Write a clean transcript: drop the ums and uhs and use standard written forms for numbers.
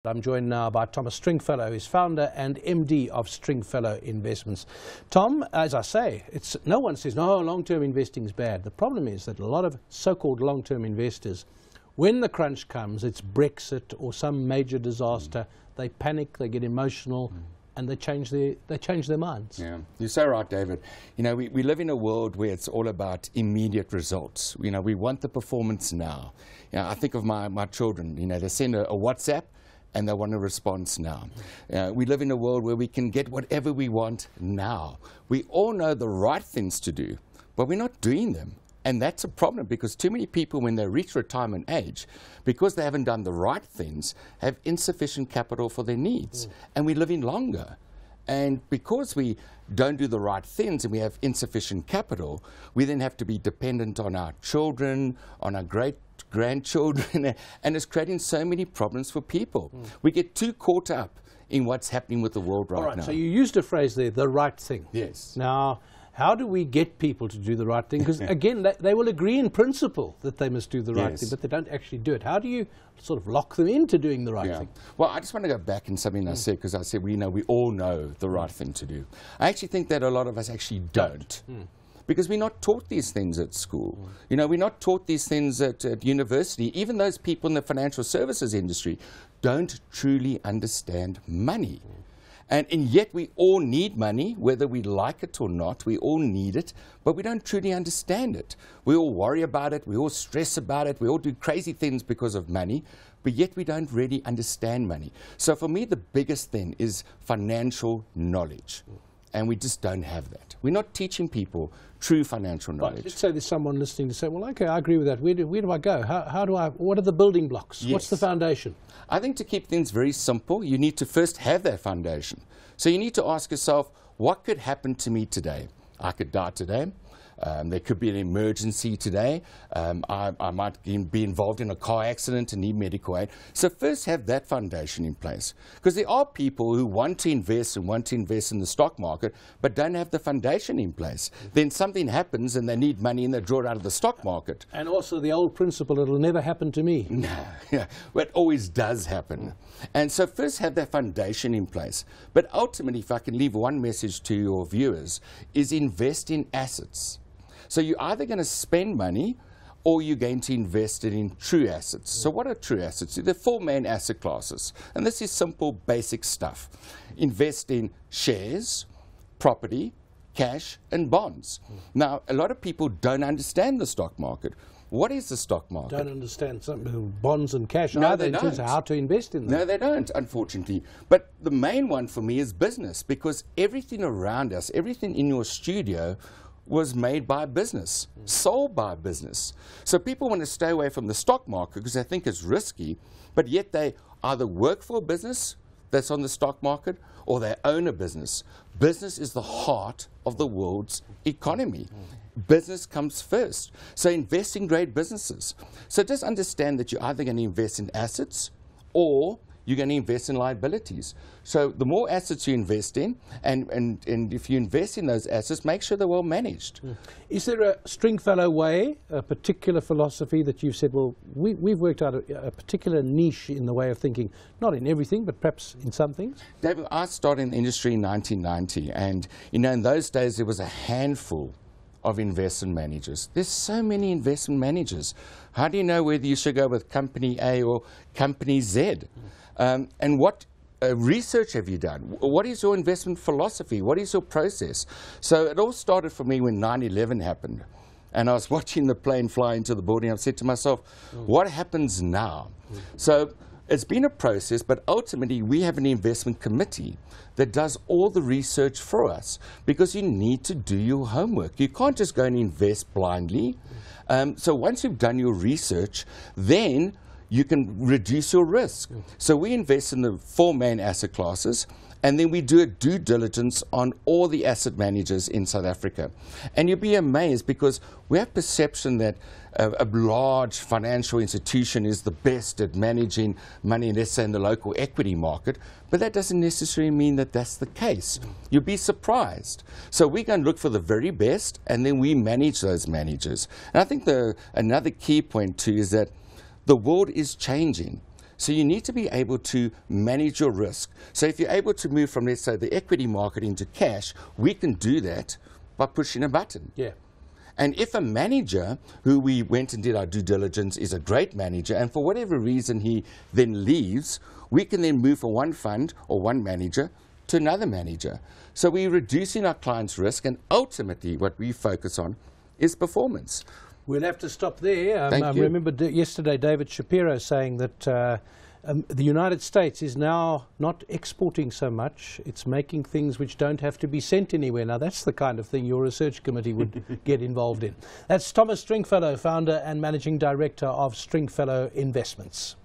I'm joined now by Thomas Stringfellow, who's founder and MD of Stringfellow Investments. Tom, as I say, no one says, no, long-term investing is bad. The problem is that a lot of so-called long-term investors, when the crunch comes, it's Brexit or some major disaster, they panic, they get emotional, and they change their minds. Yeah, you're so right, David. You know, we live in a world where it's all about immediate results. You know, we want the performance now. You know, I think of my children, you know, they send a WhatsApp, and they want a response now. We live in a world where we can get whatever we want now. We all know the right things to do, but we're not doing them. And that's a problem because too many people, when they reach retirement age, because they haven't done the right things, have insufficient capital for their needs. And we're living longer. And because we don't do the right things and we have insufficient capital, we then have to be dependent on our children, on our great-grandchildren, and it's creating so many problems for people. We get too caught up in what's happening with the world right now. So you used a phrase there, the right thing. Yes. Now, how do we get people to do the right thing? Because, again, they will agree in principle that they must do the right thing, but they don't actually do it. How do you sort of lock them into doing the right thing? Well, I just want to go back in something I said, because I said we all know the right thing to do. I actually think that a lot of us actually don't. Because we're not taught these things at school. You know, we're not taught these things at university. Even those people in the financial services industry don't truly understand money. And yet we all need money, whether we like it or not. We all need it, but we don't truly understand it. We all worry about it. We all stress about it. We all do crazy things because of money, but yet we don't really understand money. So for me, the biggest thing is financial knowledge. And we just don't have that. We're not teaching people true financial knowledge. Right. Let's say there's someone listening to say, well, okay, I agree with that. Where do I go? What are the building blocks? Yes. What's the foundation? I think to keep things very simple, you need to first have that foundation. So you need to ask yourself, what could happen to me today? I could die today. There could be an emergency today. I might be involved in a car accident and need medical aid. So first have that foundation in place. Because there are people who want to invest and want to invest in the stock market, but don't have the foundation in place. Then something happens and they need money and they draw it out of the stock market. And also the old principle, it'll never happen to me. No, yeah, well, it always does happen. And so first have that foundation in place. But ultimately, if I can leave one message to your viewers, is invest in assets. So you're either going to spend money or you're going to invest it in true assets. So what are true assets? There are four main asset classes. And this is simple, basic stuff. Invest in shares, property, cash, and bonds. Now, a lot of people don't understand the stock market. What is the stock market? Don't understand something, bonds and cash. No, they don't. In terms of how to invest in them. No, they don't, unfortunately. But the main one for me is business, because everything around us, everything in your studio was made by business, sold by business. So people want to stay away from the stock market because they think it's risky, but yet they either work for a business that's on the stock market or they own a business. Business is the heart of the world's economy. Business comes first. So invest in great businesses. So just understand that you're either going to invest in assets or you're going to invest in liabilities. So the more assets you invest in, and if you invest in those assets, make sure they're well managed. Is there a Stringfellow way, a particular philosophy that you've said, well, we've worked out a particular niche in the way of thinking, not in everything, but perhaps in some things? David, I started in the industry in 1990, and you know, in those days there was a handful of investment managers. There's so many investment managers. How do you know whether you should go with company A or company Z? And what research have you done? What is your investment philosophy? What is your process? So it all started for me when 9/11 happened. And I was watching the plane fly into the building. I said to myself, what happens now? So it's been a process, but ultimately we have an investment committee that does all the research for us, because you need to do your homework. You can't just go and invest blindly. So once you've done your research, then you can reduce your risk. So we invest in the four main asset classes, and then we do a due diligence on all the asset managers in South Africa. And you'll be amazed, because we have perception that a large financial institution is the best at managing money, let's say in the local equity market, but that doesn't necessarily mean that that's the case. You'll be surprised. So we go and look for the very best, and then we manage those managers. And I think another key point too is that the world is changing. So you need to be able to manage your risk. So if you're able to move from, let's say, the equity market into cash, we can do that by pushing a button. Yeah. And if a manager who we went and did our due diligence is a great manager, and for whatever reason he then leaves, we can then move from one fund or one manager to another manager. So we're reducing our clients' risk, and ultimately what we focus on is performance. We'll have to stop there. Thank you. I remember yesterday David Shapiro saying that the United States is now not exporting so much, it's making things which don't have to be sent anywhere. Now that's the kind of thing your research committee would get involved in. That's Thomas Stringfellow, founder and managing director of Stringfellow Investments.